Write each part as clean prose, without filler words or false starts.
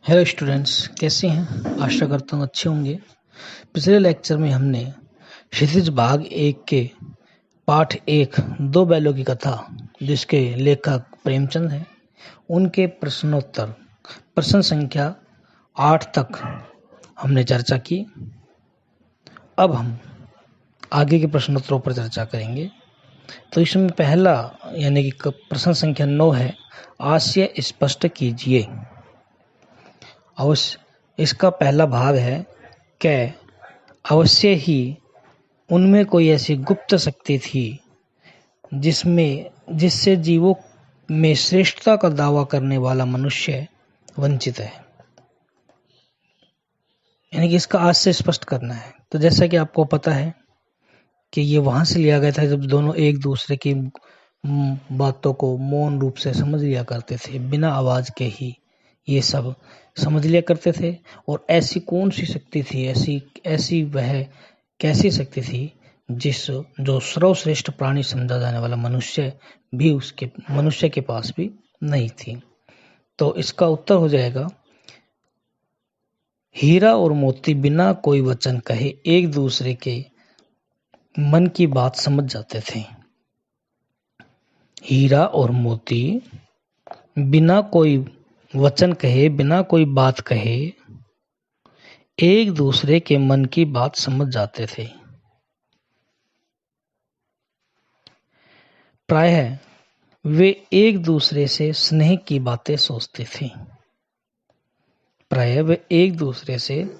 Hello students, कैसे हैं? आशा करता हूँ अच्छे होंगे। पिछले लेक्चर में हमने क्षितिज भाग 1 के पाठ 1 दो बैलों की कथा, जिसके लेखक प्रेमचंद हैं, उनके प्रश्नोत्तर प्रश्न संख्या 8 तक हमने चर्चा की। अब हम आगे के प्रश्नोत्तरों पर चर्चा करेंगे। तो इसमें पहला यानी कि प्रश्न संख्या 9 है, आशय स्पष्ट कीजिए। अवश्य इसका पहला भाग है कि अवश्य ही उनमें कोई ऐसी गुप्त शक्ति थी जिससे जीवों में श्रेष्ठता का दावा करने वाला मनुष्य वंचित है। यानी कि इसका आज से स्पष्ट करना है। तो जैसा कि आपको पता है कि ये वहां से लिया गया था जब दोनों एक दूसरे की बातों को मौन रूप से समझ लिया करते थे, बिना आवाज के ही ये सब समझ लिया करते थे। और ऐसी कौन सी शक्ति थी, ऐसी वह कैसी शक्ति थी जो सर्वश्रेष्ठ प्राणी समझा जाने वाला मनुष्य के पास भी नहीं थी। तो इसका उत्तर हो जाएगा, हीरा और मोती बिना कोई वचन कहे एक दूसरे के मन की बात समझ जाते थे। हीरा और मोती बिना कोई वचन कहे, बिना कोई बात कहे, एक दूसरे के मन की बात समझ जाते थे। प्रायः वे एक दूसरे से स्नेह की बातें सोचते थे। प्रायः वे एक दूसरे से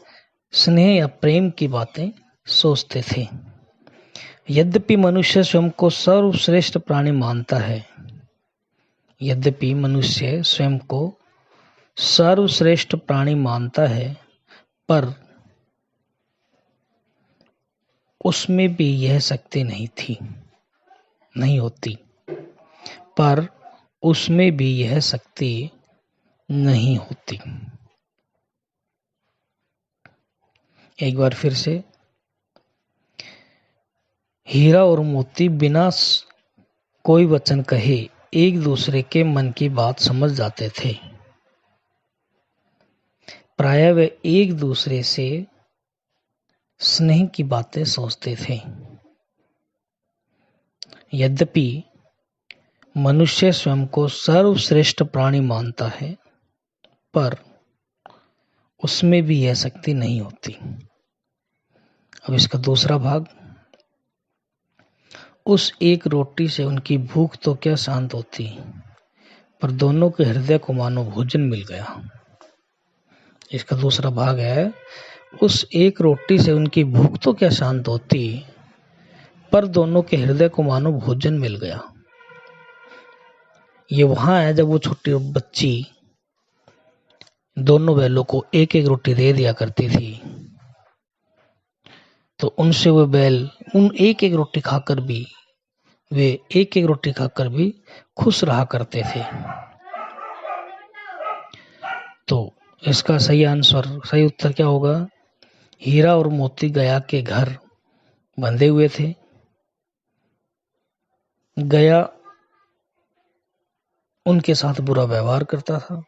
स्नेह या प्रेम की बातें सोचते थे। यद्यपि मनुष्य स्वयं को सर्वश्रेष्ठ प्राणी मानता है, यद्यपि मनुष्य स्वयं को सर्वश्रेष्ठ प्राणी मानता है, पर उसमें भी यह शक्ति नहीं होती। पर उसमें भी यह शक्ति नहीं होती। एक बार फिर से, हीरा और मोती बिना कोई वचन कहे एक दूसरे के मन की बात समझ जाते थे। प्रायः वे एक दूसरे से स्नेह की बातें सोचते थे। यद्यपि मनुष्य स्वयं को सर्वश्रेष्ठ प्राणी मानता है, पर उसमें भी यह शक्ति नहीं होती। अब इसका दूसरा भाग, उस एक रोटी से उनकी भूख तो क्या शांत होती, पर दोनों के हृदय को मानो भोजन मिल गया। इसका दूसरा भाग है, उस एक रोटी से उनकी भूख तो क्या शांत होती, पर दोनों के हृदय को मानो भोजन मिल गया। ये वहां है जब वो छोटी बच्ची दोनों बैलों को एक एक रोटी दे दिया करती थी। तो उनसे वो बैल एक एक रोटी खाकर भी खुश रहा करते थे। तो इसका सही उत्तर क्या होगा? हीरा और मोती गया के घर बंधे हुए थे। गया उनके साथ बुरा व्यवहार करता था।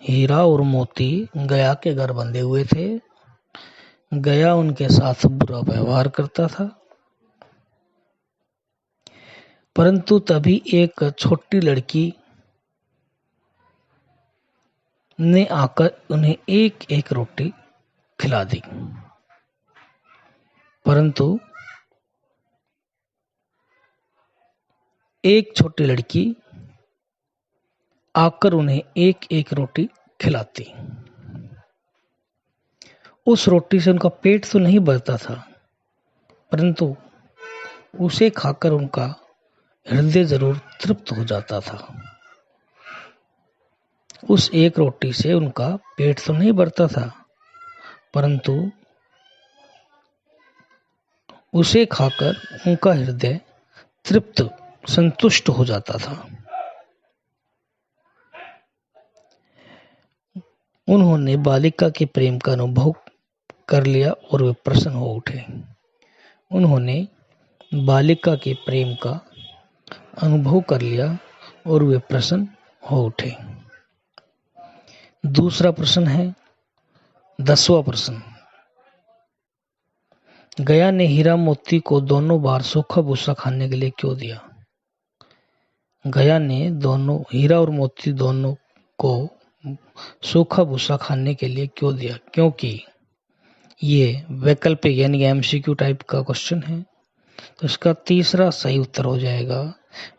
हीरा और मोती गया के घर बंधे हुए थे। गया उनके साथ बुरा व्यवहार करता था। परंतु तभी एक छोटी लड़की ने आकर उन्हें एक एक रोटी खिला दी। परंतु एक छोटी लड़की आकर उन्हें एक एक रोटी खिलाती। उस रोटी से उनका पेट तो नहीं भरता था, परंतु उसे खाकर उनका हृदय जरूर तृप्त हो जाता था। उस एक रोटी से उनका पेट तो नहीं भरता था, परंतु उसे खाकर उनका हृदय तृप्त, संतुष्ट हो जाता था। उन्होंने बालिका के प्रेम का अनुभव कर लिया और वे प्रसन्न हो उठे। उन्होंने बालिका के प्रेम का अनुभव कर लिया और वे प्रसन्न हो उठे। दूसरा प्रश्न है 10वां प्रश्न। गया ने हीरा मोती को दोनों बार सूखा भूसा खाने के लिए क्यों दिया? गया ने दोनों हीरा और मोती दोनों को सूखा भूसा खाने के लिए क्यों दिया? क्योंकि ये वैकल्पिक यानी एमसीक्यू टाइप का क्वेश्चन है। तो इसका तीसरा सही उत्तर हो जाएगा,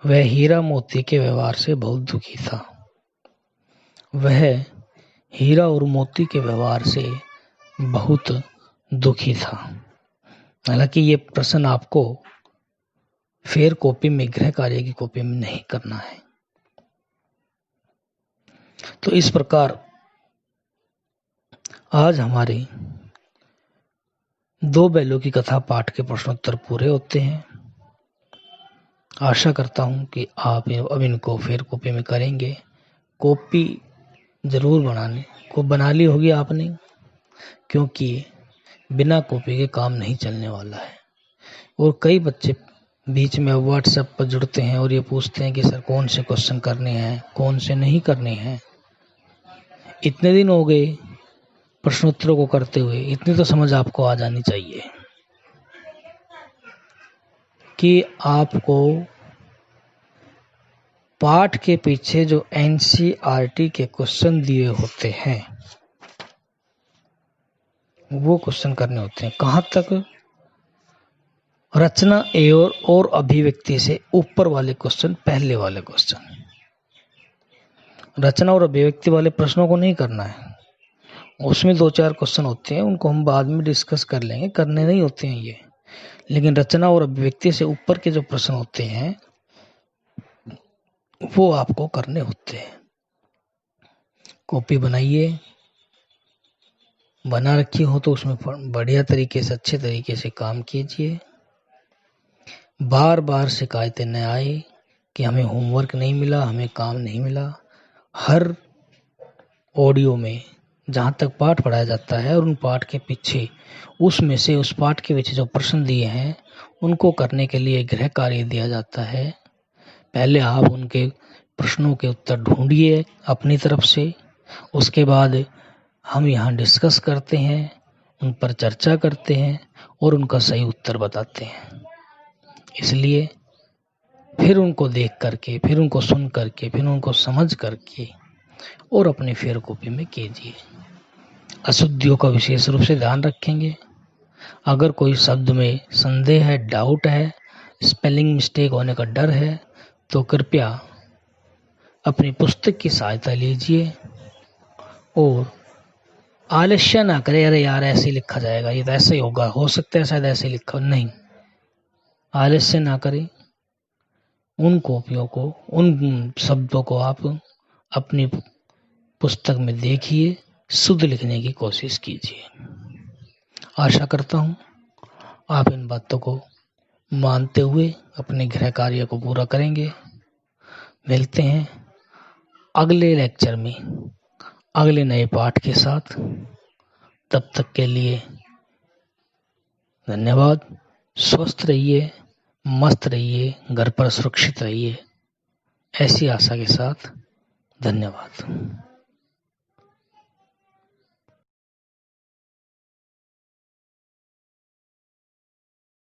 वह हीरा मोती के व्यवहार से बहुत दुखी था। वह हीरा और मोती के व्यवहार से बहुत दुखी था। हालांकि ये प्रश्न आपको फेयर कॉपी में, गृह कार्य की कॉपी में नहीं करना है। तो इस प्रकार आज हमारे 2 बैलों की कथा पाठ के प्रश्नोत्तर पूरे होते हैं। आशा करता हूं कि आप अब इनको फेयर कॉपी में करेंगे। कॉपी जरूर बना ली होगी आपने, क्योंकि बिना कॉपी के काम नहीं चलने वाला है। और कई बच्चे बीच में व्हाट्सएप पर जुड़ते हैं और ये पूछते हैं कि सर कौन से क्वेश्चन करने हैं, कौन से नहीं करने हैं। इतने दिन हो गए प्रश्नोत्तरों को करते हुए, इतनी तो समझ आपको आ जानी चाहिए कि आपको पाठ के पीछे जो एनसीईआरटी के क्वेश्चन दिए होते हैं वो क्वेश्चन करने होते हैं। कहां तक? रचना और अभिव्यक्ति से ऊपर वाले क्वेश्चन, पहले वाले क्वेश्चन। रचना और अभिव्यक्ति वाले प्रश्नों को नहीं करना है। उसमें 2-4 क्वेश्चन होते हैं, उनको हम बाद में डिस्कस कर लेंगे, करने नहीं होते हैं ये। लेकिन रचना और अभिव्यक्ति से ऊपर के जो प्रश्न होते हैं वो आपको करने होते हैं। कॉपी बनाइए, बना रखी हो तो उसमें बढ़िया तरीके से, अच्छे तरीके से काम कीजिए। बार बार शिकायतें न आए कि हमें होमवर्क नहीं मिला, हमें काम नहीं मिला। हर ऑडियो में जहाँ तक पाठ पढ़ाया जाता है और उन पाठ के पीछे, उसमें से उस पाठ के पीछे जो प्रश्न दिए हैं उनको करने के लिए गृह कार्य दिया जाता है। पहले आप उनके प्रश्नों के उत्तर ढूंढिए अपनी तरफ से, उसके बाद हम यहाँ डिस्कस करते हैं, उन पर चर्चा करते हैं और उनका सही उत्तर बताते हैं। इसलिए फिर उनको देख करके, फिर उनको सुन करके, फिर उनको समझ करके और अपनी फेयर कॉपी में कीजिए। अशुद्धियों का विशेष रूप से ध्यान रखेंगे। अगर कोई शब्द में संदेह है, डाउट है, स्पेलिंग मिस्टेक होने का डर है, तो कृपया अपनी पुस्तक की सहायता लीजिए और आलस्य ना करें। अरे यार ऐसे लिखा जाएगा, ये तो ऐसे ही होगा, हो सकता है शायद ऐसे लिखा, नहीं, आलस्य ना करें। उन कॉपियों को, उन शब्दों को आप अपनी पुस्तक में देखिए, शुद्ध लिखने की कोशिश कीजिए। आशा करता हूँ आप इन बातों को मानते हुए अपने गृह कार्य को पूरा करेंगे। मिलते हैं अगले लेक्चर में अगले नए पाठ के साथ। तब तक के लिए धन्यवाद। स्वस्थ रहिए, मस्त रहिए, घर पर सुरक्षित रहिए, ऐसी आशा के साथ धन्यवाद।